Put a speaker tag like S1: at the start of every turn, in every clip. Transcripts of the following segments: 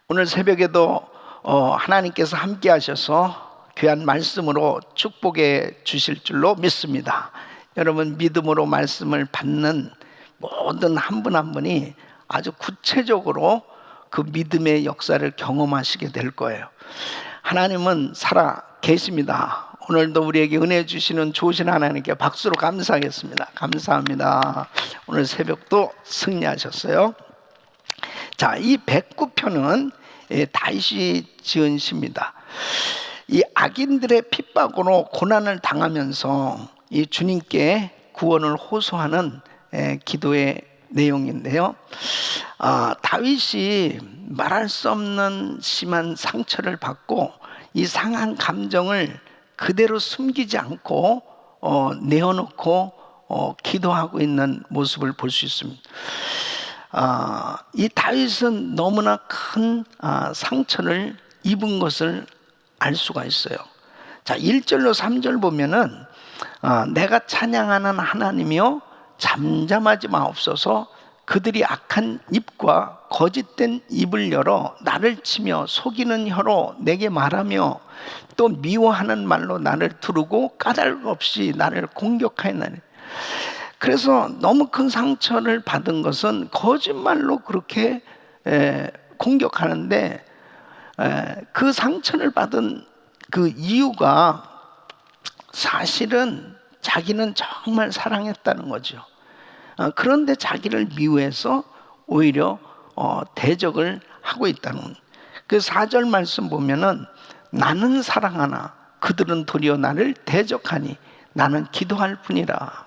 S1: 오늘 새벽에도 하나님께서 함께 하셔서 귀한 말씀으로 축복해 주실 줄로 믿습니다. 여러분, 믿음으로 말씀을 받는 모든 한 분 한 분이 아주 구체적으로 그 믿음의 역사를 경험하시게 될 거예요. 하나님은 살아 계십니다. 오늘도 우리에게 은혜 주시는 좋으신 하나님께 박수로 감사하겠습니다. 감사합니다. 오늘 새벽도 승리하셨어요. 자, 이 109편은 다윗이 지은 시입니다. 이 악인들의 핍박으로 고난을 당하면서 이 주님께 구원을 호소하는 기도의 내용인데요. 다윗이 말할 수 없는 심한 상처를 받고 이 상한 감정을 그대로 숨기지 않고 내어놓고 기도하고 있는 모습을 볼 수 있습니다. 이 다윗은 너무나 큰 상처를 입은 것을 알 수가 있어요. 자, 1절로 3절 보면은 내가 찬양하는 하나님이여 잠잠하지 마옵소서. 그들이 악한 입과 거짓된 입을 열어 나를 치며 속이는 혀로 내게 말하며 또 미워하는 말로 나를 두르고 까닭 없이 나를 공격하였나니. 그래서 너무 큰 상처를 받은 것은 거짓말로 그렇게 공격하는데, 그 상처를 받은 그 이유가 사실은 자기는 정말 사랑했다는 거죠. 그런데 자기를 미워해서 오히려 대적을 하고 있다는 거예요. 그 4절 말씀 보면은 나는 사랑하나 그들은 도리어 나를 대적하니 나는 기도할 뿐이라.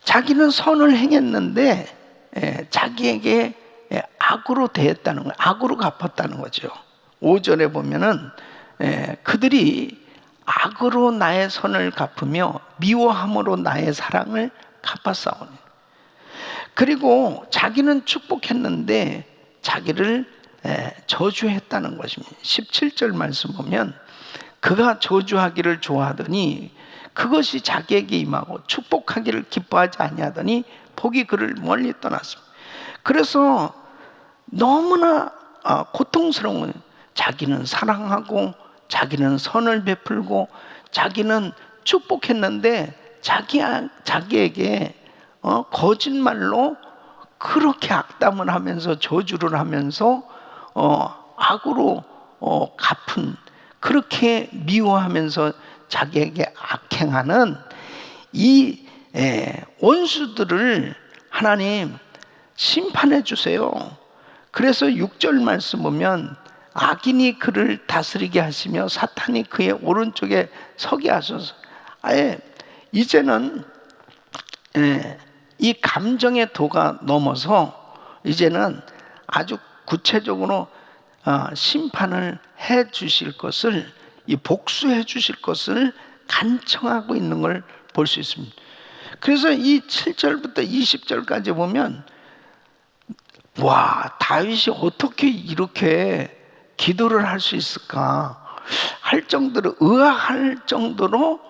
S1: 자기는 선을 행했는데 자기에게 악으로 대했다는 거예요. 악으로 갚았다는 거죠. 5절에 보면은 그들이 악으로 나의 선을 갚으며 미워함으로 나의 사랑을 갚았사오니. 그리고 자기는 축복했는데 자기를 저주했다는 것입니다. 17절 말씀 보면 그가 저주하기를 좋아하더니 그것이 자기에게 임하고 축복하기를 기뻐하지 아니하더니 복이 그를 멀리 떠났습니다. 그래서 너무나 고통스러운, 자기는 사랑하고 자기는 선을 베풀고 자기는 축복했는데 자기에게 거짓말로 그렇게 악담을 하면서 저주를 하면서 악으로 갚은, 그렇게 미워하면서 자기에게 악행하는 이 원수들을 하나님 심판해 주세요. 그래서 6절 말씀 보면 악인이 그를 다스리게 하시며 사탄이 그의 오른쪽에 서게 하소서. 아예 이제는 이 감정의 도가 넘어서 이제는 아주 구체적으로 심판을 해 주실 것을, 이 복수해 주실 것을 간청하고 있는 걸 볼 수 있습니다. 그래서 이 7절부터 20절까지 보면 와, 다윗이 어떻게 이렇게 기도를 할 수 있을까 할 정도로, 의아할 정도로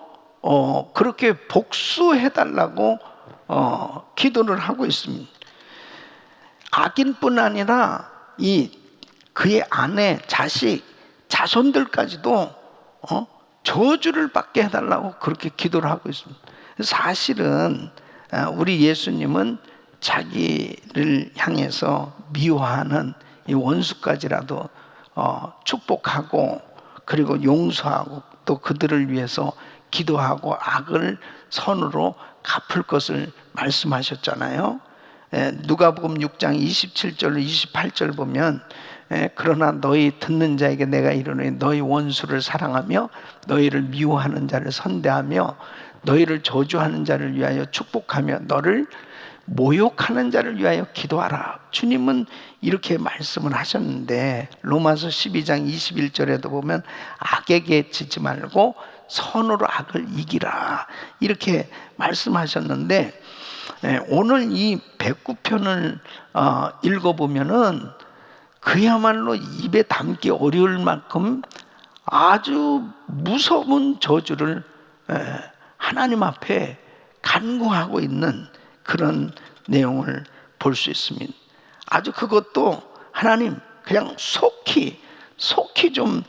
S1: 그렇게 복수해 달라고 기도를 하고 있습니다. 악인뿐 아니라 그의 아내, 자식, 자손들까지도 저주를 받게 해달라고 그렇게 기도를 하고 있습니다. 사실은 우리 예수님은 자기를 향해서 미워하는 이 원수까지라도 축복하고 그리고 용서하고 또 그들을 위해서 기도하고 악을 선으로 갚을 것을 말씀하셨잖아요. 누가복음 6장 27절 28절 보면 그러나 너희 듣는 자에게 내가 이르노니 너희 원수를 사랑하며 너희를 미워하는 자를 선대하며 너희를 저주하는 자를 위하여 축복하며 너를 모욕하는 자를 위하여 기도하라. 주님은 이렇게 말씀을 하셨는데 로마서 12장 21절에도 보면 악에게 지지 말고 선으로 악을 이기라 이렇게 말씀하셨는데, 오늘 이 109편을 읽어보면은 그야말로 입에 담기 어려울 만큼 아주 무서운 저주를 하나님 앞에 간구하고 있는 그런 내용을 볼 수 있습니다. 아주 그것도 하나님 그냥 속히 좀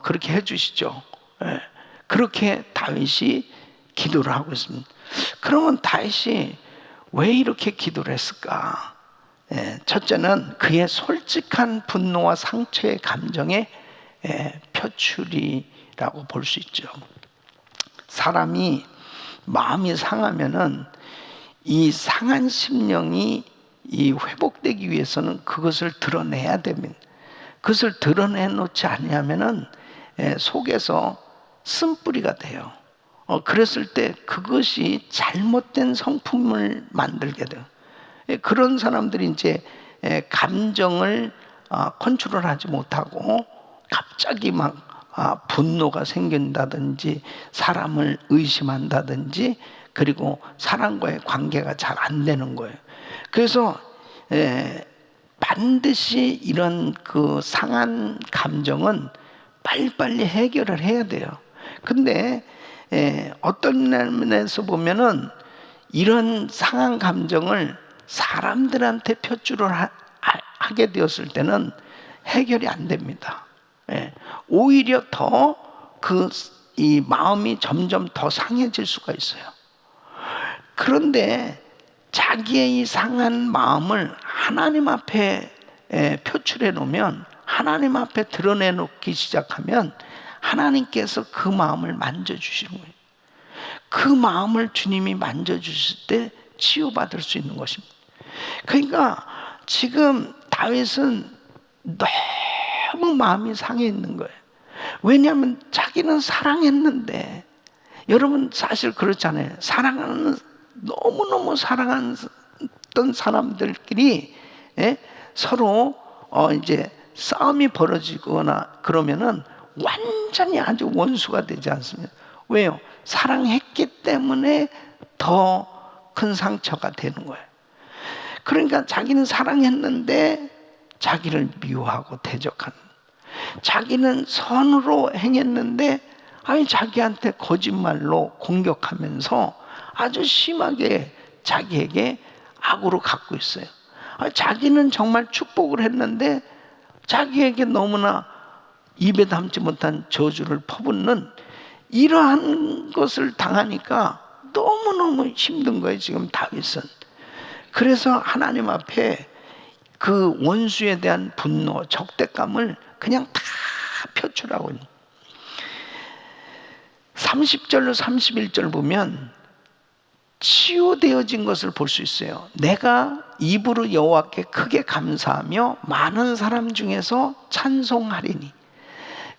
S1: 그렇게 해주시죠. 예. 그렇게 다윗이 기도를 하고 있습니다. 그러면 다윗이 왜 이렇게 기도를 했을까? 예, 첫째는 그의 솔직한 분노와 상처의 감정의 표출이라고 볼 수 있죠. 사람이 마음이 상하면은 이 상한 심령이 이 회복되기 위해서는 그것을 드러내야 됩니다. 그것을 드러내놓지 않으면은 속에서 쓴뿌리가 돼요. 그랬을 때 그것이 잘못된 성품을 만들게 돼요. 그런 사람들이 이제 감정을 컨트롤하지 못하고 갑자기 막 분노가 생긴다든지 사람을 의심한다든지 그리고 사람과의 관계가 잘 안 되는 거예요. 그래서 반드시 이런 그 상한 감정은 빨리빨리 해결을 해야 돼요. 근데 어떤 면에서 보면은 이런 상한 감정을 사람들한테 표출을 하게 되었을 때는 해결이 안 됩니다. 오히려 더 이 마음이 점점 더 상해질 수가 있어요. 그런데 자기의 이 상한 마음을 하나님 앞에 표출해 놓으면, 하나님 앞에 드러내 놓기 시작하면 하나님께서 그 마음을 만져주시는 거예요. 그 마음을 주님이 만져주실 때 치유받을 수 있는 것입니다. 그러니까 지금 다윗은 너무 마음이 상해 있는 거예요. 왜냐하면 자기는 사랑했는데, 여러분 사실 그렇잖아요. 너무너무 사랑했던 사람들끼리 서로 이제 싸움이 벌어지거나 그러면은 완전히 아주 원수가 되지 않습니까? 왜요? 사랑했기 때문에 더 큰 상처가 되는 거예요. 그러니까 자기는 사랑했는데 자기를 미워하고 대적하는, 자기는 선으로 행했는데 자기한테 거짓말로 공격하면서 아주 심하게 자기에게 악으로 갖고 있어요. 자기는 정말 축복을 했는데 자기에게 너무나 입에 담지 못한 저주를 퍼붓는 이러한 것을 당하니까 너무너무 힘든 거예요, 지금 다윗은. 그래서 하나님 앞에 그 원수에 대한 분노, 적대감을 그냥 다 표출하고 있는. 30절로 31절 보면 치유되어진 것을 볼 수 있어요. 내가 입으로 여호와께 크게 감사하며 많은 사람 중에서 찬송하리니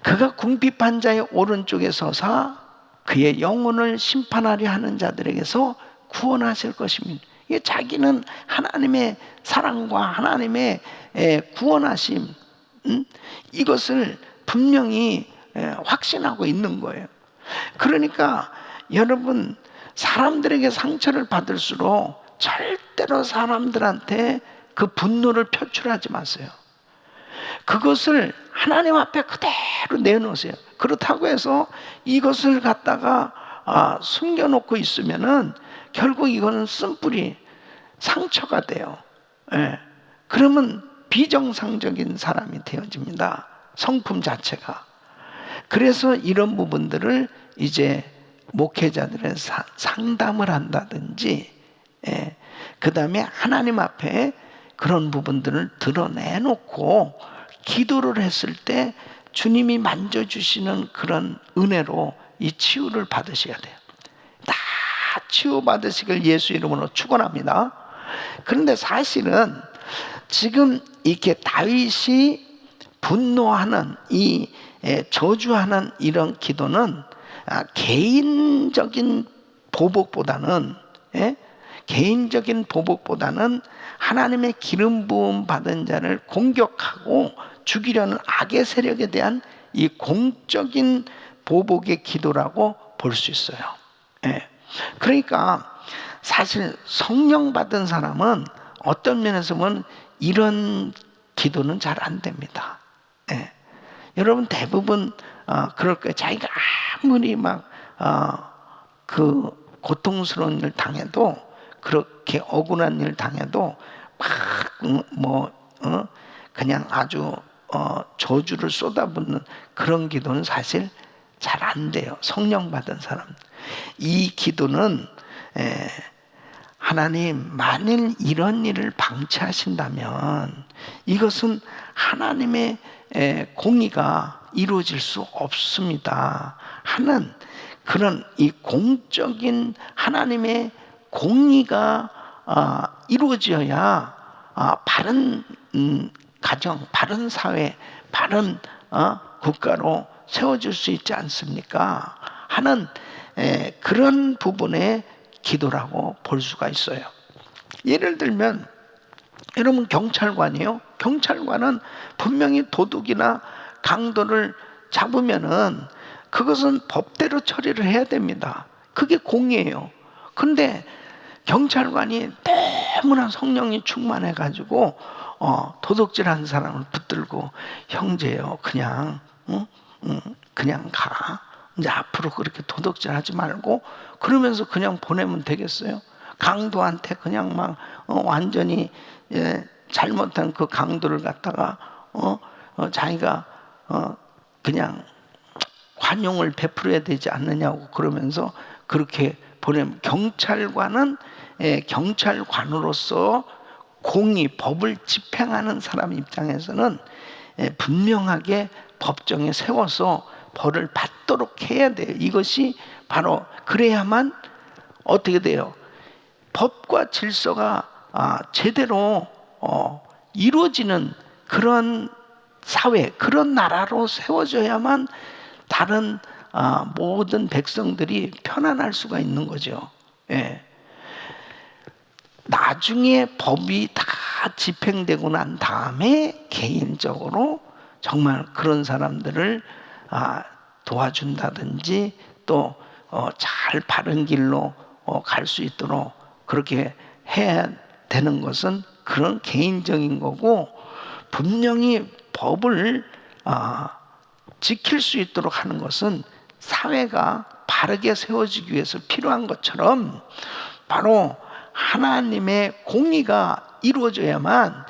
S1: 그가 궁핍한 자의 오른쪽에 서사 그의 영혼을 심판하려 하는 자들에게서 구원하실 것입니다. 이게 자기는 하나님의 사랑과 하나님의 구원하심, 이것을 분명히 확신하고 있는 거예요. 그러니까 여러분, 사람들에게 상처를 받을수록 절대로 사람들한테 그 분노를 표출하지 마세요. 그것을 하나님 앞에 그대로 내놓으세요. 그렇다고 해서 이것을 갖다가 숨겨놓고 있으면은 결국 이거는 쓴뿌리, 상처가 돼요. 그러면 비정상적인 사람이 되어집니다. 성품 자체가. 그래서 이런 부분들을 이제 목회자들은 상담을 한다든지, 그 다음에 하나님 앞에 그런 부분들을 드러내놓고 기도를 했을 때 주님이 만져주시는 그런 은혜로 이 치유를 받으셔야 돼요. 다 치유받으시길 예수 이름으로 축원합니다. 그런데 사실은 지금 이렇게 다윗이 분노하는 이 저주하는 이런 기도는 개인적인 보복보다는 하나님의 기름 부음 받은 자를 공격하고 죽이려는 악의 세력에 대한 이 공적인 보복의 기도라고 볼 수 있어요. 그러니까 사실 성령 받은 사람은 어떤 면에서 보면 이런 기도는 잘 안 됩니다. 여러분 대부분 그럴 거예요. 자기가 아무리 그 고통스러운 일 당해도, 그렇게 억울한 일 당해도 그냥 아주 저주를 쏟아붓는 그런 기도는 사실 잘 안 돼요. 성령 받은 사람. 이 기도는 하나님, 만일 이런 일을 방치하신다면 이것은 하나님의 공의가 이루어질 수 없습니다 하는 그런 이 공적인 하나님의 공의가 이루어져야 바른 가정, 바른 사회, 바른 국가로 세워질 수 있지 않습니까 하는 그런 부분의 기도라고 볼 수가 있어요. 예를 들면 여러분 경찰관이요. 경찰관은 분명히 도둑이나 강도를 잡으면은 그것은 법대로 처리를 해야 됩니다. 그게 공이에요. 근데 경찰관이 너무나 성령이 충만해 가지고 도둑질한 사람을 붙들고 형제요 그냥 그냥 가. 이제 앞으로 그렇게 도둑질하지 말고 그러면서 그냥 보내면 되겠어요? 강도한테 그냥 막 완전히 잘못한 그 강도를 갖다가 자기가 그냥 관용을 베풀어야 되지 않느냐고 그러면서 그렇게 보내면 경찰관은 경찰관으로서 공의, 법을 집행하는 사람 입장에서는 분명하게 법정에 세워서 벌을 받도록 해야 돼요. 이것이 바로 그래야만 어떻게 돼요? 법과 질서가 제대로 이루어지는 그런 사회, 그런 나라로 세워져야만 다른 모든 백성들이 편안할 수가 있는 거죠. 예. 나중에 법이 다 집행되고 난 다음에 개인적으로 정말 그런 사람들을 도와준다든지 또 잘 바른 길로 갈 수 있도록 그렇게 해야 되는 것은 그런 개인적인 거고 분명히 법을 지킬 수 있도록 하는 것은 사회가 바르게 세워지기 위해서 필요한 것처럼 바로 하나님의 공의가 이루어져야만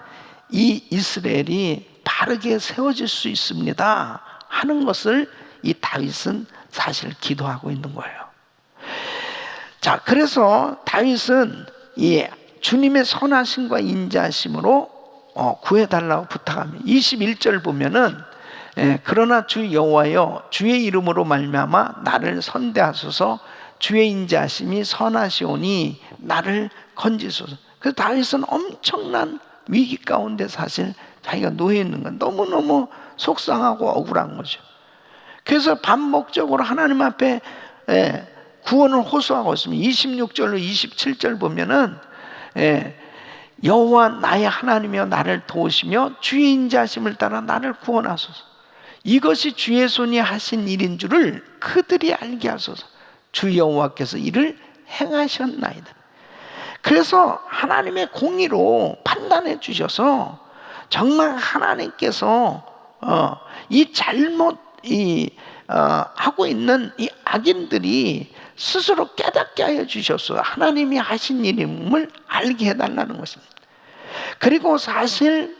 S1: 이 이스라엘이 바르게 세워질 수 있습니다 하는 것을 이 다윗은 사실 기도하고 있는 거예요. 자, 그래서 다윗은 이 주님의 선하심과 인자하심으로 구해달라고 부탁합니다. 21절 보면은 그러나 주 여호와여 주의 이름으로 말미암아 나를 선대하소서 주의 인자하심이 선하시오니 나를 건지소서. 그래서 다윗은 엄청난 위기 가운데 사실 자기가 놓여 있는 건 너무너무 속상하고 억울한 거죠. 그래서 반복적으로 하나님 앞에 구원을 호소하고 있습니다. 26절로 27절 보면은 여호와 나의 하나님이여 나를 도우시며 주의 인자하심을 따라 나를 구원하소서. 이것이 주의 손이 하신 일인 줄을 그들이 알게 하소서. 주 여호와께서 이를 행하셨나이다. 그래서 하나님의 공의로 판단해 주셔서 정말 하나님께서 이 잘못 하고 있는 이 악인들이 스스로 깨닫게 하여 주셨어요. 하나님이 하신 일임을 알게 해달라는 것입니다. 그리고 사실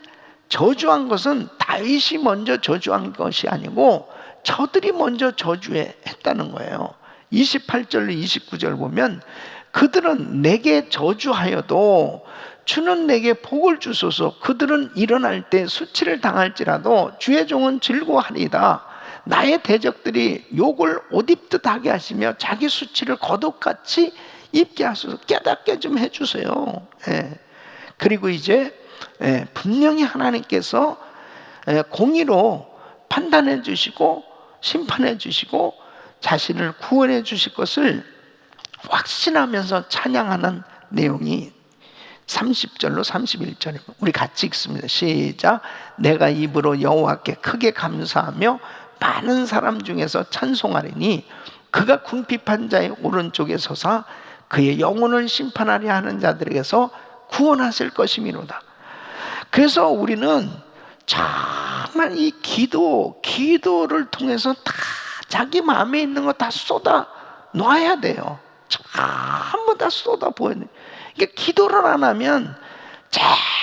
S1: 저주한 것은 다윗이 먼저 저주한 것이 아니고 저들이 먼저 저주했다는 거예요. 28절로 29절 보면 그들은 내게 저주하여도 주는 내게 복을 주소서. 그들은 일어날 때 수치를 당할지라도 주의 종은 즐거워하리이다. 나의 대적들이 욕을 옷 입듯 하게 하시며 자기 수치를 겉옷같이 입게 하소서. 깨닫게 좀 해주세요. 그리고 이제 분명히 하나님께서 공의로 판단해 주시고 심판해 주시고 자신을 구원해 주실 것을 확신하면서 찬양하는 내용이 30절로 31절입니다. 우리 같이 읽습니다. 시작. 내가 입으로 여호와께 크게 감사하며 많은 사람 중에서 찬송하리니 그가 궁핍한 자의 오른쪽에 서사 그의 영혼을 심판하려 하는 자들에게서 구원하실 것이미로다. 그래서 우리는 정말 이 기도를 통해서 다 자기 마음에 있는 거 다 쏟아 놔야 돼요. 전부 다 쏟아 보여야 돼요. 그러니까 기도를 안 하면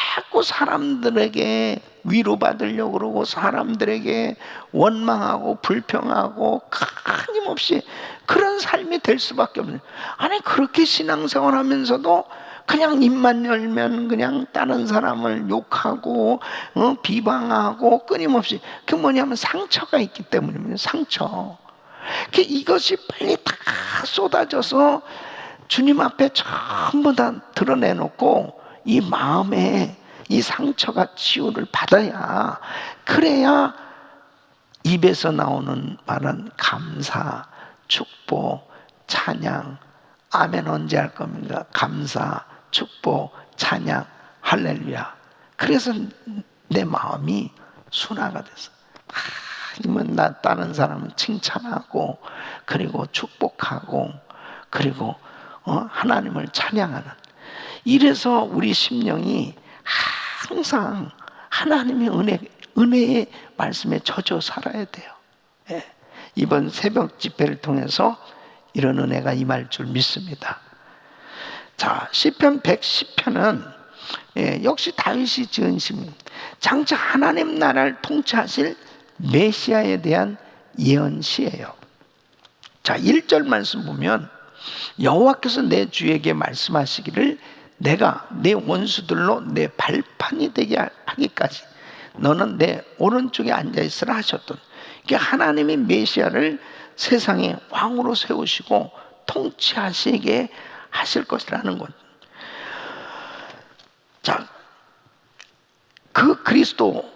S1: 자꾸 사람들에게 위로받으려고 그러고 사람들에게 원망하고 불평하고 끊임없이 그런 삶이 될 수밖에 없는. 아니 그렇게 신앙생활 하면서도 그냥 입만 열면 그냥 다른 사람을 욕하고 비방하고 끊임없이, 그 뭐냐면 상처가 있기 때문입니다. 상처. 이것이 빨리 다 쏟아져서 주님 앞에 전부 다 드러내놓고 이 마음에 이 상처가 치유를 받아야, 그래야 입에서 나오는 말은 감사, 축복, 찬양. 아멘 언제 할 겁니까? 감사, 축복, 찬양, 할렐루야. 그래서 내 마음이 순화가 돼서 하나님은 다른 사람은 칭찬하고 그리고 축복하고 그리고 하나님을 찬양하는, 이래서 우리 심령이 항상 하나님의 은혜의 말씀에 젖어 살아야 돼요. 예. 이번 새벽 집회를 통해서 이런 은혜가 임할 줄 믿습니다. 자, 시편 110편은 역시 다윗이 지은 시입니다. 장차 하나님 나라를 통치하실 메시아에 대한 예언시예요. 자, 1절 말씀 보면 여호와께서 내 주에게 말씀하시기를 내가 내 원수들로 내 발판이 되게 하기까지 너는 내 오른쪽에 앉아있으라 하셨던, 하나님이 메시아를 세상의 왕으로 세우시고 통치하시게 하실 것이라는 것. 자, 그 그리스도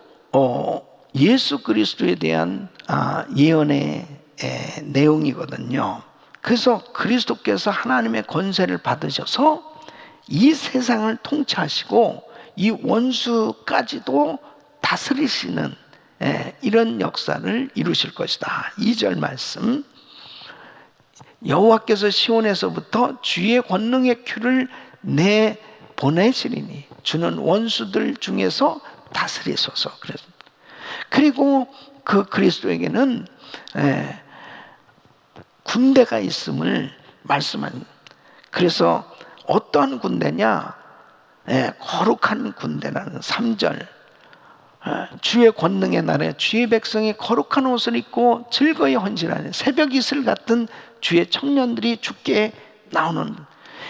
S1: 예수 그리스도에 대한 예언의 내용이거든요. 그래서 그리스도께서 하나님의 권세를 받으셔서 이 세상을 통치하시고 이 원수까지도 다스리시는 이런 역사를 이루실 것이다. 2절 말씀, 여호와께서 시온에서부터 주의 권능의 큐를 내보내시리니 주는 원수들 중에서 다스리소서. 그리고 그 그리스도에게는 군대가 있음을 말씀한. 그래서 어떠한 군대냐? 거룩한 군대라는 3절. 주의 권능의 날에 주의 백성이 거룩한 옷을 입고 즐거이 헌신하는 새벽 이슬 같은 주의 청년들이 주께 나오는,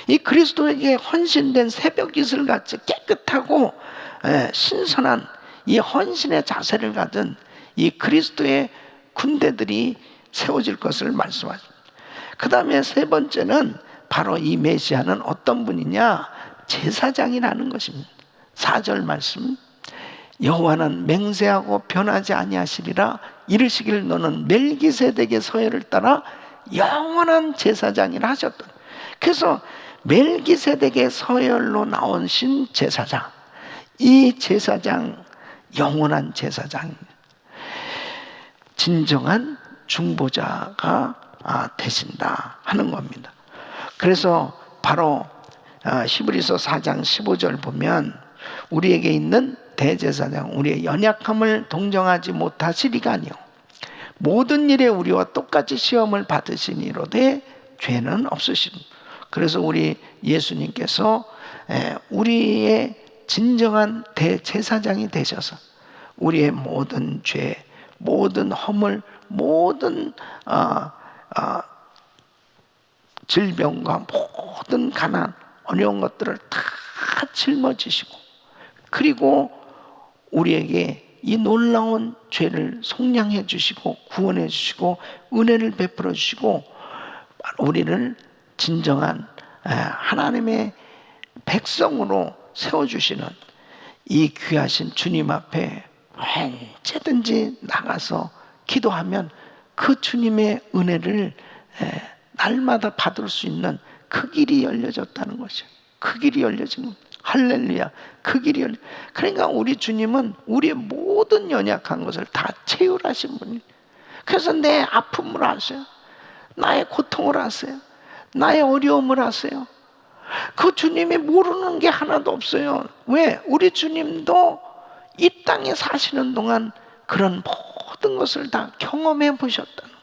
S1: 이 그리스도에게 헌신된 새벽 이슬 같이 깨끗하고 신선한 이 헌신의 자세를 가진 이 그리스도의 군대들이 세워질 것을 말씀하십니다. 그 다음에 세 번째는 바로 이 메시아는 어떤 분이냐? 제사장이라는 것입니다. 4절 말씀, 여호와는 맹세하고 변하지 아니하시리라 이르시길 너는 멜기세덱의 서열을 따라 영원한 제사장이라 하셨던. 그래서 멜기세덱의 서열로 나오신 제사장, 이 제사장 영원한 제사장, 진정한 중보자가 되신다 하는 겁니다. 그래서 바로 히브리서 4장 15절 보면 우리에게 있는 대제사장, 우리의 연약함을 동정하지 못하시리가 아니요 모든 일에 우리와 똑같이 시험을 받으시니로되 죄는 없으심. 그래서 우리 예수님께서 우리의 진정한 대제사장이 되셔서 우리의 모든 죄, 모든 허물, 모든 질병과 모든 가난, 어려운 것들을 다 짊어지시고, 그리고 우리에게 이 놀라운 죄를 속량해 주시고 구원해 주시고 은혜를 베풀어 주시고 우리를 진정한 하나님의 백성으로 세워주시는 이 귀하신 주님 앞에 언제든지 나가서 기도하면 그 주님의 은혜를 날마다 받을 수 있는 그 길이 열려졌다는 것이죠. 그 길이 열려진 겁니다. 할렐루야. 그 길이 열려. 그러니까 우리 주님은 우리의 모든 연약한 것을 다 채울하신 분이에요. 그래서 내 아픔을 아세요. 나의 고통을 아세요. 나의 어려움을 아세요. 그 주님이 모르는 게 하나도 없어요. 왜? 우리 주님도 이 땅에 사시는 동안 그런 모든 것을 다 경험해 보셨다는.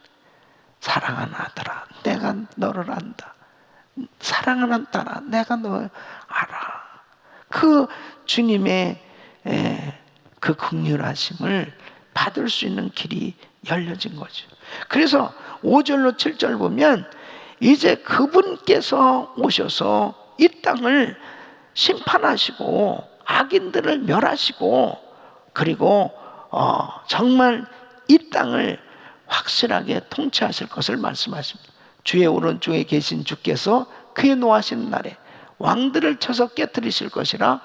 S1: 사랑하는 아들아, 내가 너를 안다. 사랑하는 딸아, 내가 너 알아. 그 주님의 그 긍휼하심을 받을 수 있는 길이 열려진 거죠. 그래서 5절로 7절 보면 이제 그분께서 오셔서 이 땅을 심판하시고 악인들을 멸하시고, 그리고 정말 이 땅을 확실하게 통치하실 것을 말씀하십니다. 주의 오른쪽에 계신 주께서 그의 노하시는 날에 왕들을 쳐서 깨뜨리실 것이라.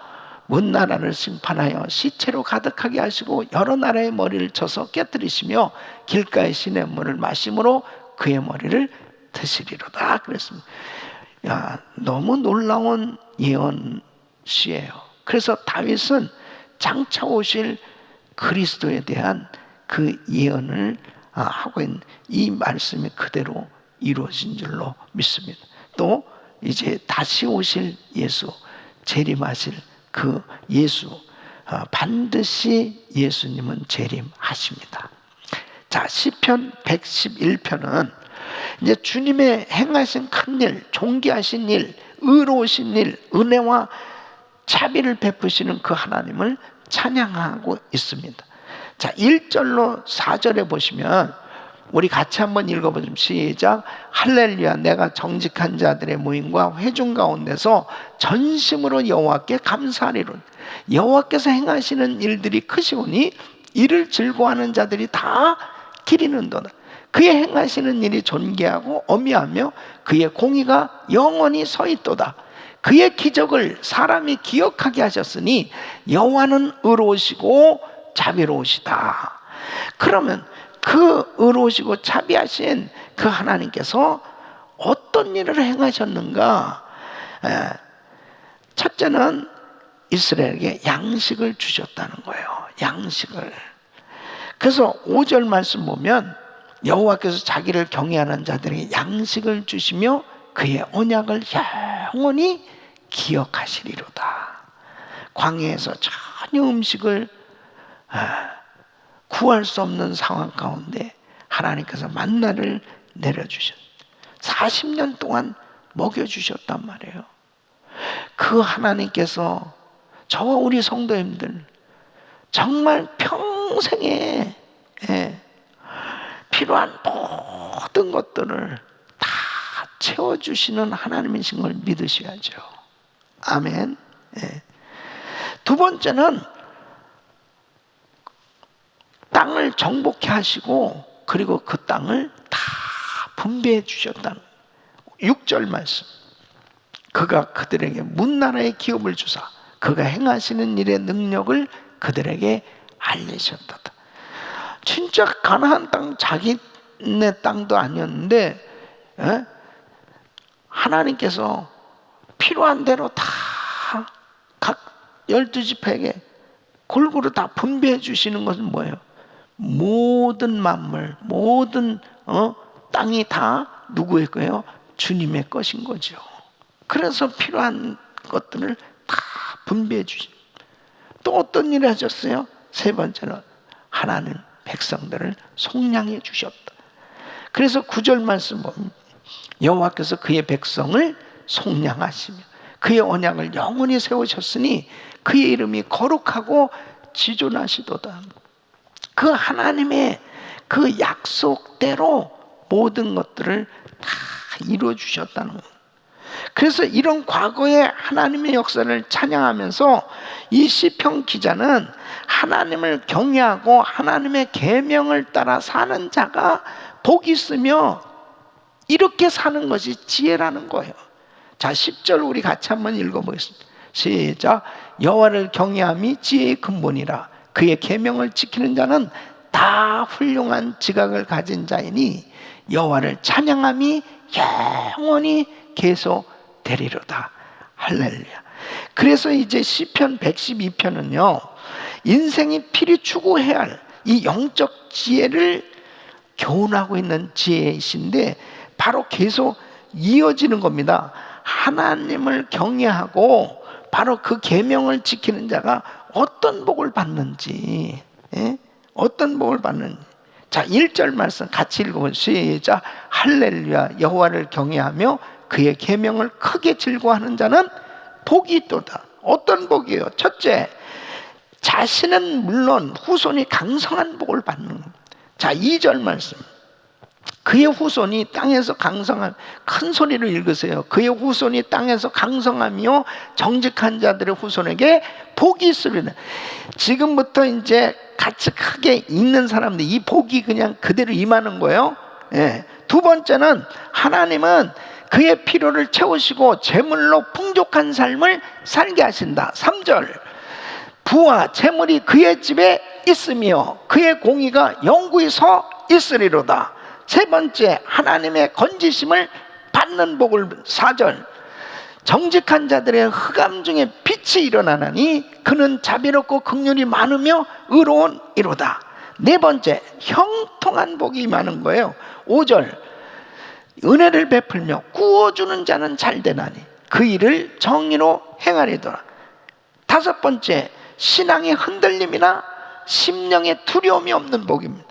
S1: 문 나라를 심판하여 시체로 가득하게 하시고 여러 나라의 머리를 쳐서 깨뜨리시며 길가의 시냇물을 마심으로 그의 머리를 드시리로다 그랬습니다. 야, 너무 놀라운 예언시예요. 그래서 다윗은 장차 오실 그리스도에 대한 그 예언을 하고 있는 이 말씀이 그대로 이루어진 줄로 믿습니다. 또 이제 다시 오실 예수, 재림하실 그 예수, 반드시 예수님은 재림하십니다. 자, 시편 111편은 이제 주님의 행하신 큰 일, 존귀하신 일, 의로우신 일, 은혜와 자비를 베푸시는 그 하나님을 찬양하고 있습니다. 자, 1절로 4절에 보시면 우리 같이 한번 읽어보죠. 시작. 할렐루야. 내가 정직한 자들의 모임과 회중 가운데서 전심으로 여호와께 감사하리로다. 여호와께서 행하시는 일들이 크시오니 이를 즐거워하는 자들이 다 기리는도다. 그의 행하시는 일이 존귀하고 어미하며 그의 공의가 영원히 서 있도다. 그의 기적을 사람이 기억하게 하셨으니 여호와는 의로우시고 자비로우시다. 그러면 그 의로우시고 자비하신 그 하나님께서 어떤 일을 행하셨는가? 첫째는 이스라엘에게 양식을 주셨다는 거예요. 양식을. 그래서 5절 말씀 보면 여호와께서 자기를 경외하는 자들에게 양식을 주시며 그의 언약을 영원히 기억하시리로다. 광야에서 전혀 음식을 구할 수 없는 상황 가운데 하나님께서 만나를 내려주셨어요. 40년 동안 먹여주셨단 말이에요. 그 하나님께서 저와 우리 성도님들 정말 평생에 필요한 모든 것들을 다 채워주시는 하나님이신 걸 믿으셔야죠. 아멘. 두 번째는 땅을 정복해 하시고 그리고 그 땅을 다 분배해 주셨다는 6절 말씀. 그가 그들에게 문나라의 기업을 주사 그가 행하시는 일의 능력을 그들에게 알리셨다. 진짜 가나안 땅 자기네 땅도 아니었는데 하나님께서 필요한 대로 다 각 12지파에게 골고루 다 분배해 주시는 것은 뭐예요? 모든 만물, 모든 땅이 다 누구의 거예요? 주님의 것인 거죠. 그래서 필요한 것들을 다 분배해 주시. 또 어떤 일을 하셨어요? 세 번째는 하나님 백성들을 속량해 주셨다. 그래서 9절 말씀 보면 여호와께서 그의 백성을 속량하시며 그의 언약을 영원히 세우셨으니 그의 이름이 거룩하고 지존하시도다. 그 하나님의 그 약속대로 모든 것들을 다 이루어 주셨다는 거예요. 그래서 이런 과거의 하나님의 역사를 찬양하면서 이 시편 기자는 하나님을 경외하고 하나님의 계명을 따라 사는 자가 복이 있으며 이렇게 사는 것이 지혜라는 거예요. 자, 10절 우리 같이 한번 읽어보겠습니다. 시작. 여호와를 경외함이 지혜의 근본이라 그의 계명을 지키는 자는 다 훌륭한 지각을 가진 자이니 여호와를 찬양함이 영원히 계속되리로다. 할렐루야. 그래서 이제 시편 112편은요 인생이 필히 추구해야 할 이 영적 지혜를 교훈하고 있는 지혜이신데 바로 계속 이어지는 겁니다. 하나님을 경외하고 바로 그 계명을 지키는 자가 어떤 복을 받는지, 어떤 복을 받는지. 자, 1절 말씀 같이 읽어보세요. 시작. 할렐루야. 여호와를 경외하며 그의 계명을 크게 즐거워하는 자는 복이 있도다. 어떤 복이에요? 첫째, 자신은 물론 후손이 강성한 복을 받는 겁니다. 자, 2절 말씀. 그의 후손이 땅에서 강성한, 큰 소리로 읽으세요. 그의 후손이 땅에서 강성하며 정직한 자들의 후손에게 복이 있으리라. 지금부터 이제 같이 크게 읽는 사람들 이 복이 그냥 그대로 임하는 거예요. 예. 두 번째는 하나님은 그의 필요를 채우시고 재물로 풍족한 삶을 살게 하신다. 3절, 부와 재물이 그의 집에 있으며 그의 공의가 영구히 서 있으리로다. 세 번째, 하나님의 건지심을 받는 복을. 4절, 정직한 자들의 흑암 중에 빛이 일어나나니 그는 자비롭고 긍휼이 많으며 의로운 이로다. 네 번째, 형통한 복이 임하는 거예요. 5절, 은혜를 베풀며 구워주는 자는 잘되나니 그 일을 정의로 행하리더라. 다섯 번째, 신앙의 흔들림이나 심령의 두려움이 없는 복입니다.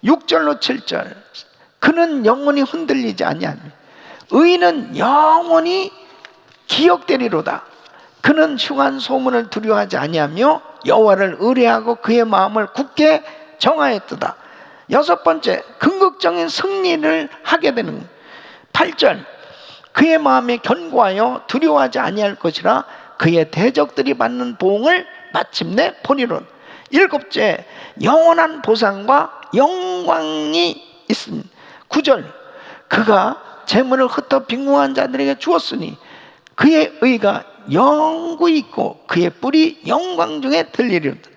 S1: 6절로 7절, 그는 영원히 흔들리지 아니하며 의인은 영원히 기억되리로다. 그는 흉한 소문을 두려워하지 아니하며 여호와를 의뢰하고 그의 마음을 굳게 정하였도다. 여섯 번째, 긍극적인 승리를 하게 되는 것. 8절, 그의 마음에 견고하여 두려워하지 아니할 것이라 그의 대적들이 받는 보응을 마침내 보리로다. 일곱째, 영원한 보상과 영광이 있습니다. 9절, 그가 재물을 흩어 빈궁한 자들에게 주었으니 그의 의가 영구히 있고 그의 뿔이 영광 중에 들리리로다.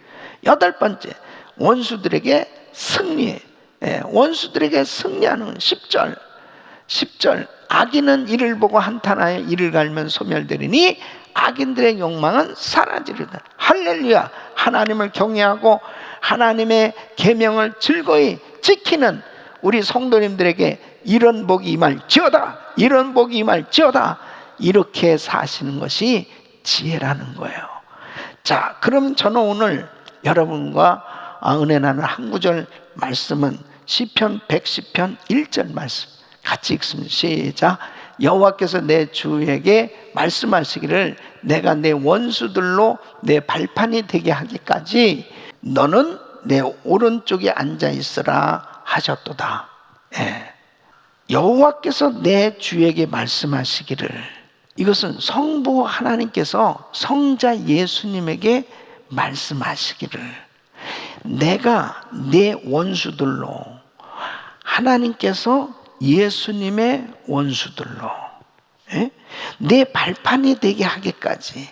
S1: 여덟 번째, 원수들에게 승리, 원수들에게 승리하는 10절, 악인은 이를 보고 한탄하여 이를 갈면 소멸되리니 악인들의 욕망은 사라지리다. 할렐루야. 하나님을 경외하고 하나님의 계명을 즐거이 지키는 우리 성도님들에게 이런 복이 임할지어다, 이런 복이 임할지어다. 이렇게 사시는 것이 지혜라는 거예요. 자, 그럼 저는 오늘 여러분과 은혜 나눌 한 구절 말씀은 시편 110편 1절 말씀 같이 읽습니다. 시작. 여호와께서 내 주에게 말씀하시기를 내가 내 원수들로 내 발판이 되게 하기까지 너는 내 오른쪽에 앉아 있으라 하셨도다. 예. 여호와께서 내 주에게 말씀하시기를, 이것은 성부 하나님께서 성자 예수님에게 말씀하시기를, 내가 내 원수들로, 하나님께서 예수님의 원수들로 내 발판이 되게 하기까지.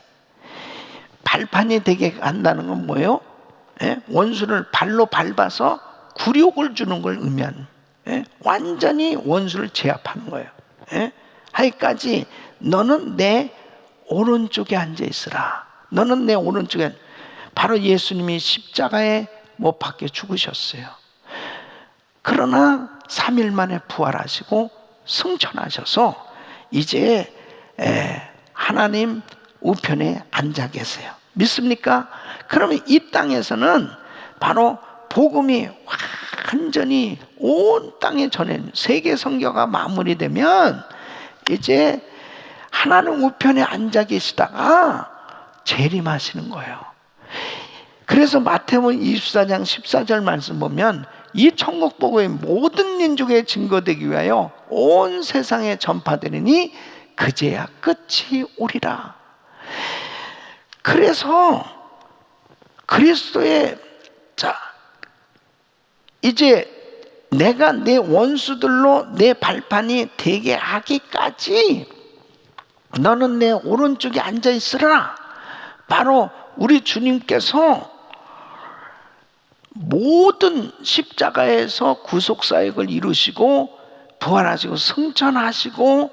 S1: 발판이 되게 한다는 건 뭐예요? 원수를 발로 밟아서 굴욕을 주는 걸 의미하는, 완전히 원수를 제압하는 거예요. 하기까지 너는 내 오른쪽에 앉아 있으라. 너는 내 오른쪽에. 바로 예수님이 십자가에 못 박혀 죽으셨어요. 그러나 3일 만에 부활하시고 승천하셔서 이제 하나님 우편에 앉아 계세요. 믿습니까? 그러면 이 땅에서는 바로 복음이 완전히 온 땅에 전해, 세계 선교가 마무리되면 이제 하나님 우편에 앉아 계시다가 재림하시는 거예요. 그래서 마태복음 24장 14절 말씀 보면 이 천국 복음이 모든 민족에 증거되기 위하여 온 세상에 전파되리니 그제야 끝이 오리라. 그래서 그리스도의, 자, 이제 내가 내 원수들로 내 발판이 되게 하기까지 너는 내 오른쪽에 앉아 있으라. 바로 우리 주님께서 모든 십자가에서 구속사역을 이루시고 부활하시고 승천하시고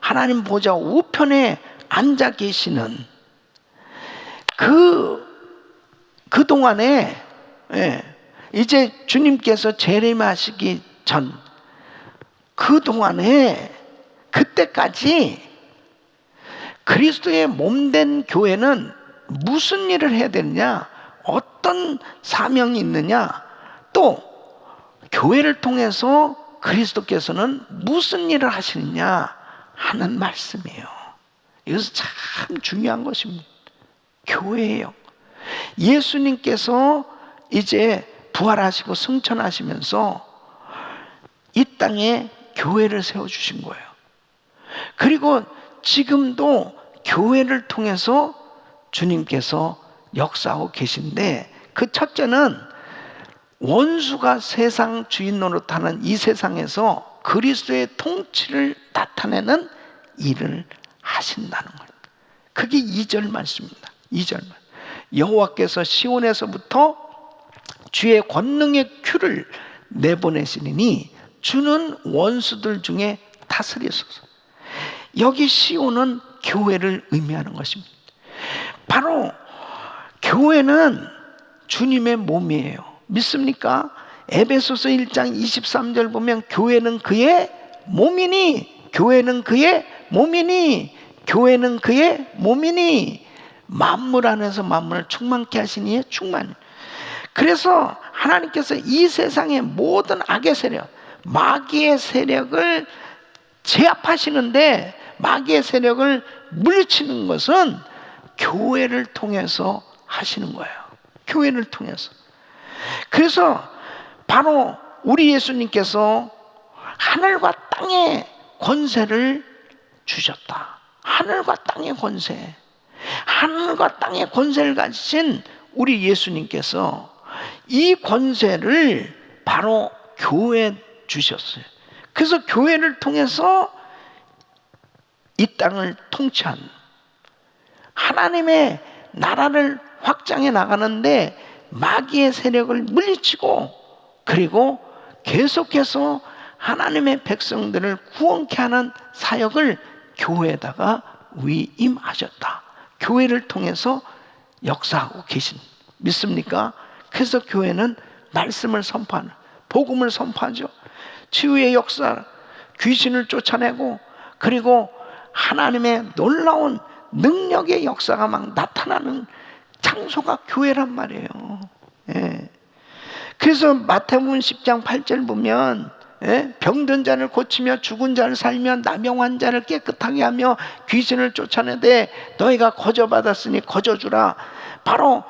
S1: 하나님 보좌 우편에 앉아 계시는 그 동안에, 이제 주님께서 재림하시기 전 그 동안에, 그때까지 그리스도의 몸된 교회는 무슨 일을 해야 되느냐, 어떤 사명이 있느냐, 또 교회를 통해서 그리스도께서는 무슨 일을 하시느냐 하는 말씀이에요. 이것은 참 중요한 것입니다. 교회예요. 예수님께서 이제 부활하시고 승천하시면서 이 땅에 교회를 세워주신 거예요. 그리고 지금도 교회를 통해서 주님께서 역사하고 계신데, 그 첫째는 원수가 세상 주인 노릇하는 이 세상에서 그리스도의 통치를 나타내는 일을 하신다는 거예요. 그게 2절 말씀입니다. 2절 말씀. 여호와께서 시온에서부터 주의 권능의 큐를 내보내시니 주는 원수들 중에 다스리소서. 여기 시온은 교회를 의미하는 것입니다. 바로 교회는 주님의 몸이에요. 믿습니까? 에베소서 1장 23절 보면 교회는 그의 몸이니, 교회는 그의 몸이니, 교회는 그의 몸이니, 만물 안에서 만물을 충만케 하시니 충만. 그래서 하나님께서 이 세상의 모든 악의 세력, 마귀의 세력을 제압하시는데, 마귀의 세력을 물리치는 것은 교회를 통해서 하시는 거예요. 교회를 통해서. 그래서 바로 우리 예수님께서 하늘과 땅의 권세를 주셨다. 하늘과 땅의 권세. 하늘과 땅의 권세를 가지신 우리 예수님께서 이 권세를 바로 교회에 주셨어요. 그래서 교회를 통해서 이 땅을 통치한 하나님의 나라를 확장해 나가는데 마귀의 세력을 물리치고, 그리고 계속해서 하나님의 백성들을 구원케 하는 사역을 교회에다가 위임하셨다. 교회를 통해서 역사하고 계신, 믿습니까? 그래서 교회는 말씀을 선포하는, 복음을 선포하죠. 치유의 역사, 귀신을 쫓아내고, 그리고 하나님의 놀라운 능력의 역사가 막 나타나는 장소가 교회란 말이에요. 예. 그래서 마태복음 10장 8절 보면, 예? 병든 자를 고치며 죽은 자를 살며 나병 자를 깨끗하게 하며 귀신을 쫓아내되 너희가 거저받았으니 거저주라. 바로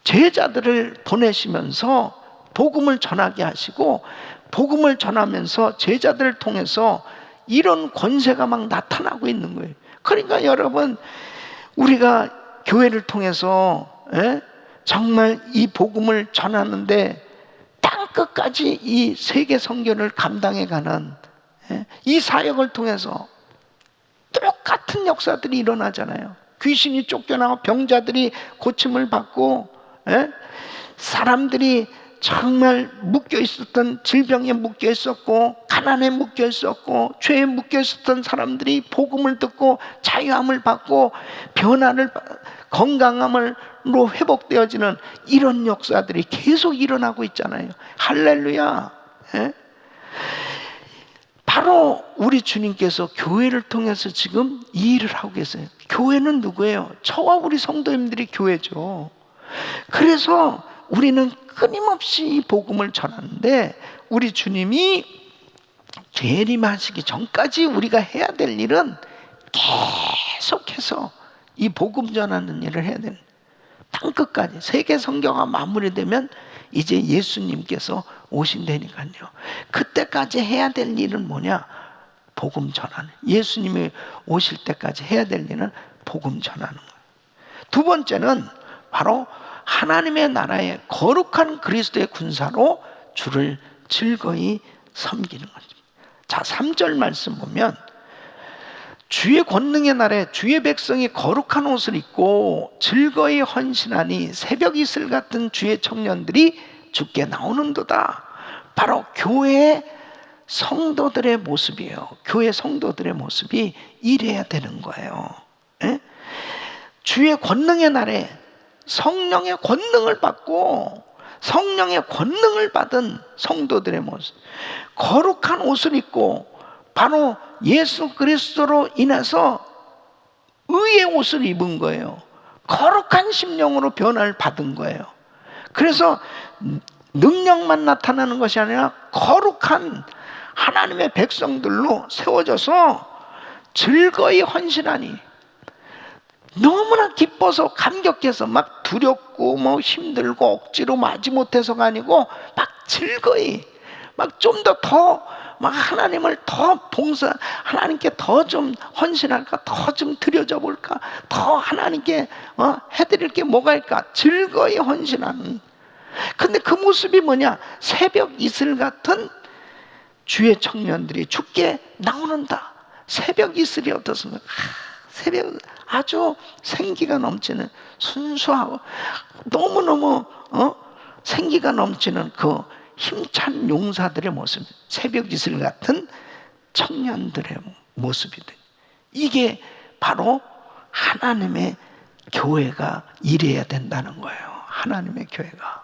S1: 제자들을 보내시면서 복음을 전하게 하시고, 복음을 전하면서 제자들을 통해서 이런 권세가 막 나타나고 있는 거예요. 그러니까 여러분, 우리가 교회를 통해서 정말 이 복음을 전하는데 땅끝까지 이 세계 선교를 감당해가는 이 사역을 통해서 똑같은 역사들이 일어나잖아요. 귀신이 쫓겨나고 병자들이 고침을 받고, 사람들이 정말 묶여 있었던, 질병에 묶여 있었고 가난에 묶여 있었고 죄에 묶여 있었던 사람들이 복음을 듣고 자유함을 받고 변화를, 건강함으로 회복되어지는 이런 역사들이 계속 일어나고 있잖아요. 할렐루야. 바로 우리 주님께서 교회를 통해서 지금 이 일을 하고 계세요. 교회는 누구예요? 저와 우리 성도님들이 교회죠. 그래서 우리는 끊임없이 이 복음을 전하는데, 우리 주님이 재림하시기 전까지 우리가 해야 될 일은 계속해서 이 복음 전하는 일을 해야 되는, 땅끝까지 세계 선교가 마무리되면 이제 예수님께서 오신다니까요. 그때까지 해야 될 일은 뭐냐? 복음 전하는, 예수님이 오실 때까지 해야 될 일은 복음 전하는 거예요. 두 번째는 바로 하나님의 나라의 거룩한 그리스도의 군사로 주를 즐거이 섬기는 것입니다. 자, 3절 말씀 보면 주의 권능의 날에 주의 백성이 거룩한 옷을 입고 즐거이 헌신하니 새벽 이슬 같은 주의 청년들이 주께 나오는도다. 바로 교회의 성도들의 모습이에요. 교회 성도들의 모습이 이래야 되는 거예요. 주의 권능의 날에 성령의 권능을 받고 성령의 권능을 받은 성도들의 모습, 거룩한 옷을 입고 바로 예수 그리스도로 인해서 의의 옷을 입은 거예요. 거룩한 심령으로 변화를 받은 거예요. 그래서 능력만 나타나는 것이 아니라 거룩한 하나님의 백성들로 세워져서 즐거이 헌신하니, 너무나 기뻐서 감격해서 막 두렵고 뭐 힘들고 억지로 마지못해서가 아니고 막 즐거이 막 좀 더 막 하나님을 더 하나님께 더 좀 헌신할까, 더 좀 드려져 볼까, 더 하나님께 해드릴 게 뭐가 있을까, 즐거이 헌신하는. 근데 그 모습이 뭐냐? 새벽 이슬 같은 주의 청년들이 주께 나오는다. 새벽 이슬이 어떻습니까? 새벽 아주 생기가 넘치는, 순수하고 너무너무 생기가 넘치는 그 힘찬 용사들의 모습, 새벽 이슬 같은 청년들의 모습이다. 이게 바로 하나님의 교회가 이래야 된다는 거예요. 하나님의 교회가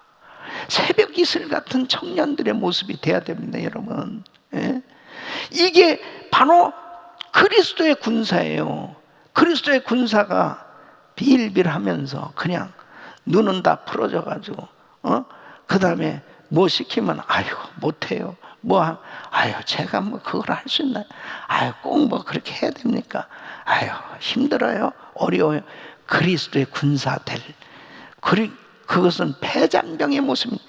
S1: 새벽 이슬 같은 청년들의 모습이 돼야 됩니다, 여러분. 예? 이게 바로 그리스도의 군사예요. 그리스도의 군사가 빌빌하면서 그냥 눈은 다 풀어져가지고 그 다음에 뭐 시키면 아이고 못해요. 아유 제가 뭐 그걸 할 수 있나요? 아유 꼭 뭐 그렇게 해야 됩니까? 아유 힘들어요. 어려워요. 그리스도의 군사들, 그것은 패장병의 모습입니다.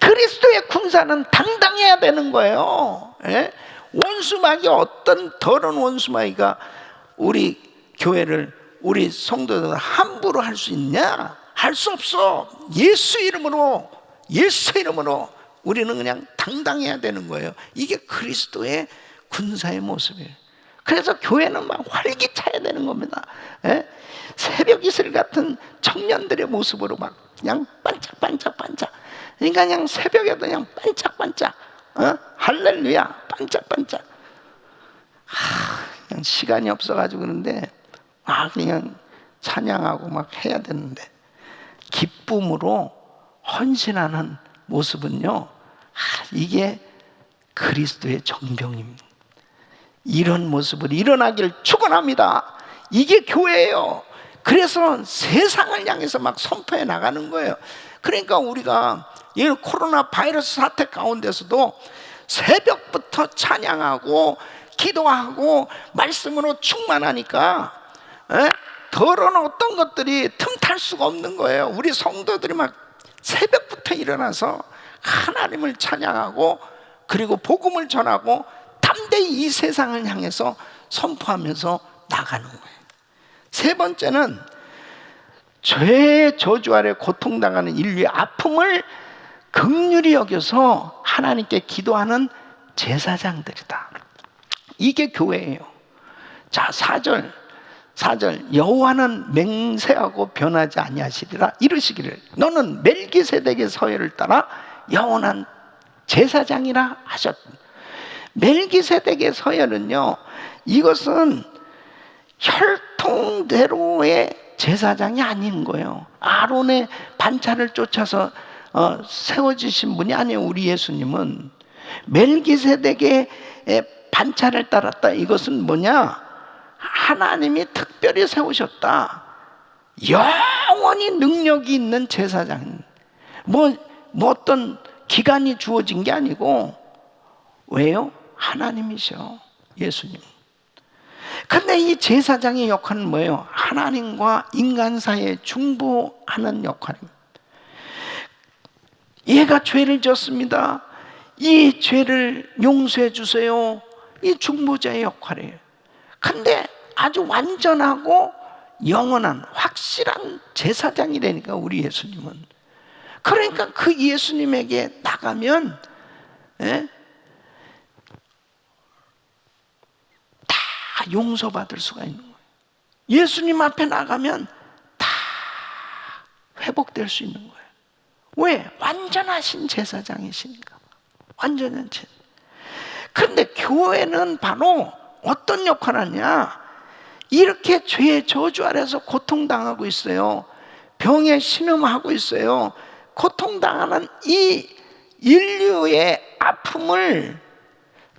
S1: 그리스도의 군사는 당당해야 되는 거예요. 예? 원수마귀, 어떤 더러운 원수마귀가 우리 교회를, 우리 성도들을 함부로 할 수 있냐? 할 수 없어. 예수 이름으로 우리는 그냥 당당해야 되는 거예요. 이게 그리스도의 군사의 모습이에요. 그래서 교회는 막 활기차야 되는 겁니다. 예? 새벽 이슬 같은 청년들의 모습으로 막 그냥 반짝반짝. 그러니까 그냥 새벽에도 그냥 반짝반짝. 할렐루야, 반짝반짝. 그냥 시간이 없어가지고 그런데 그냥 찬양하고 막 해야 되는데, 기쁨으로 헌신하는 모습은요, 이게 그리스도의 정병입니다. 이런 모습을 일어나길 축원합니다. 이게 교회예요. 그래서 세상을 향해서 막 선포해 나가는 거예요. 그러니까 우리가 이 코로나 바이러스 사태 가운데서도 새벽부터 찬양하고 기도하고 말씀으로 충만하니까 더러운 어떤 것들이 틈탈 수가 없는 거예요. 우리 성도들이 막 새벽부터 일어나서 하나님을 찬양하고 그리고 복음을 전하고 담대히 이 세상을 향해서 선포하면서 나가는 거예요. 세 번째는 죄의 저주 아래 고통당하는 인류의 아픔을 긍휼히 여겨서 하나님께 기도하는 제사장들이다. 이게 교회예요. 자, 4절 여호와는 맹세하고 변하지 아니하시리라 이르시기를 너는 멜기세덱의 서열을 따라 영원한 제사장이라 하셨다. 멜기세덱의 서열은요, 이것은 혈통대로의 제사장이 아닌 거예요. 아론의 반차를 쫓아서 세워지신 분이 아니에요. 우리 예수님은 멜기세덱의 반차를 따랐다. 이것은 뭐냐? 하나님이 특별히 세우셨다. 영원히 능력이 있는 제사장. 뭐 어떤 기간이 주어진 게 아니고, 왜요? 하나님이셔, 예수님. 근데 이 제사장의 역할은 뭐예요? 하나님과 인간 사이에 중보하는 역할입니다. 얘가 죄를 졌습니다. 이 죄를 용서해 주세요. 이 중보자의 역할이에요. 근데 아주 완전하고 영원한 확실한 제사장이 되니까 우리 예수님은, 그러니까 그 예수님에게 나가면 다 용서받을 수가 있는 거예요. 예수님 앞에 나가면 다 회복될 수 있는 거예요. 왜? 완전하신 제사장이시니까. 완전한 제사장. 그런데 교회는 바로 어떤 역할을 하냐? 이렇게 죄의 저주 아래서 고통당하고 있어요. 병에 신음하고 있어요. 고통당하는 이 인류의 아픔을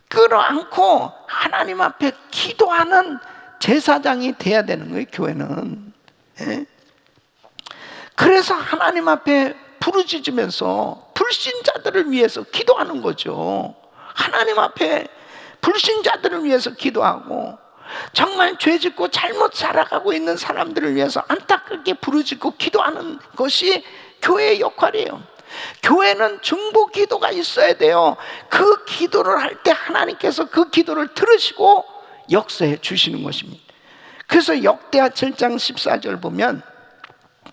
S1: 끌어안고 하나님 앞에 기도하는 제사장이 돼야 되는 거예요, 교회는. 그래서 하나님 앞에 부르짖으면서 불신자들을 위해서 기도하는 거죠. 하나님 앞에 불신자들을 위해서 기도하고, 정말 죄짓고 잘못 살아가고 있는 사람들을 위해서 안타깝게 부르짖고 기도하는 것이 교회의 역할이에요. 교회는 중보 기도가 있어야 돼요. 그 기도를 할 때 하나님께서 그 기도를 들으시고 역사해 주시는 것입니다. 그래서 역대하 7장 14절 보면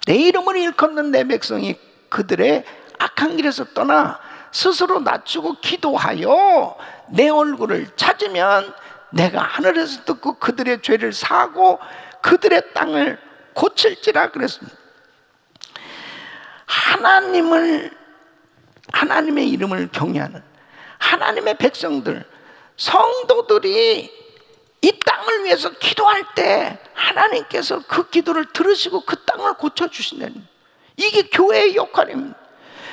S1: 내 이름을 일컫는 내 백성이 그들의 악한 길에서 떠나 스스로 낮추고 기도하여 내 얼굴을 찾으면 내가 하늘에서 듣고 그들의 죄를 사하고 그들의 땅을 고칠지라 그랬습니다. 하나님의 이름을 경외하는 하나님의 백성들, 성도들이 이 땅을 위해서 기도할 때 하나님께서 그 기도를 들으시고 그 땅을 고쳐주신다는, 이게 교회의 역할입니다.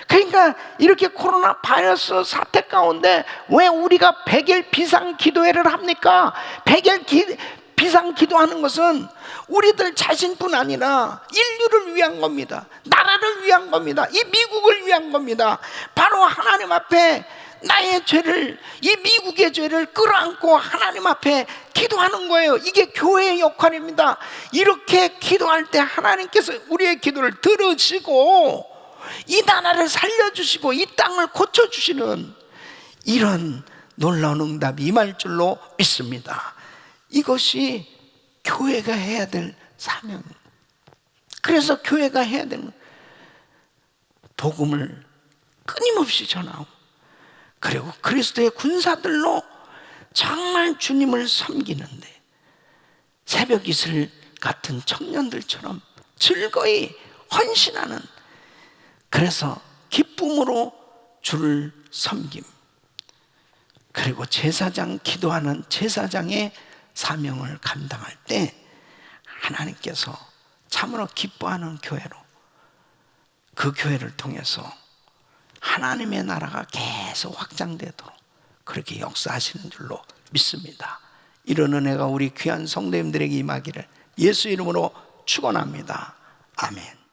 S1: 그러니까 이렇게 코로나 바이러스 사태 가운데 왜 우리가 100일 비상 기도회를 합니까? 100일 비상 기도하는 것은 우리들 자신뿐 아니라 인류를 위한 겁니다. 나라를 위한 겁니다. 이 미국을 위한 겁니다. 바로 하나님 앞에 나의 죄를, 이 미국의 죄를 끌어안고 하나님 앞에 기도하는 거예요. 이게 교회의 역할입니다. 이렇게 기도할 때 하나님께서 우리의 기도를 들으시고 이 나라를 살려주시고 이 땅을 고쳐주시는 이런 놀라운 응답이 임할 줄로 믿습니다. 이것이 교회가 해야 될 사명입니다. 그래서 교회가 해야 되는 복음을 끊임없이 전하고, 그리고 그리스도의 군사들로 정말 주님을 섬기는데 새벽 이슬 같은 청년들처럼 즐거이 헌신하는, 그래서 기쁨으로 주를 섬김, 그리고 제사장 기도하는 제사장의 사명을 감당할 때 하나님께서 참으로 기뻐하는 교회로, 그 교회를 통해서 하나님의 나라가 계속 확장되도록 그렇게 역사하시는 줄로 믿습니다. 이런 은혜가 우리 귀한 성도님들에게 임하기를 예수 이름으로 축원합니다. 아멘.